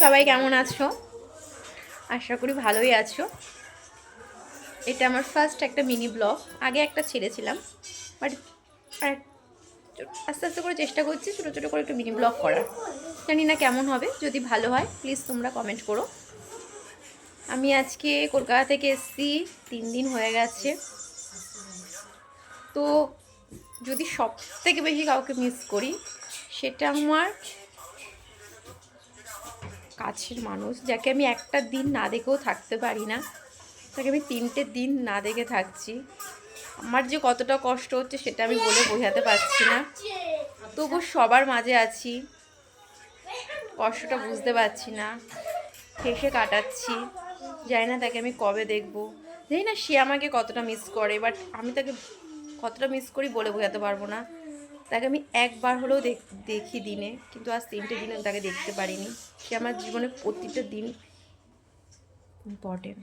সবাই কেমন আছো? আশা করি ভালোই আছো। এটা আমার ফার্স্ট একটা মিনি ব্লগ। আগে একটা ছেড়েছিলাম, বাট আস্তে আস্তে করে চেষ্টা করছি ছোটো ছোটো করে একটু মিনি ব্লগ করার। জানি না কেমন হবে, যদি ভালো হয় প্লিজ তোমরা কমেন্ট করো। আমি আজকে কলকাতা থেকে এসেছি, 3 দিন হয়ে গেছে। তো যদি সব থেকে বেশি কাউকে মিস করি, সেটা আমার কাছের মানুষ, যাকে আমি একটা দিন না দেখেও থাকতে পারি না, তাকে আমি 3টে দিন না দেখে থাকছি। আমার যে কতটা কষ্ট হচ্ছে সেটা আমি বলে বোঝাতে পারছি না। তবু সবার মাঝে আছি, কষ্টটা বুঝতে পারছি না, হেসে কাটাচ্ছি। জানি না তাকে আমি কবে দেখবো, জানি না সে আমাকে কতটা মিস করে, বাট আমি তাকে কতটা মিস করি বলে বোঝাতে পারবো না। তাকে আমি একবার হলেও দেখি দিনে, কিন্তু আজ 3টে দিন আমি তাকে দেখতে পারিনি। সে আমার জীবনে প্রতিটা দিন ইম্পর্টেন্ট।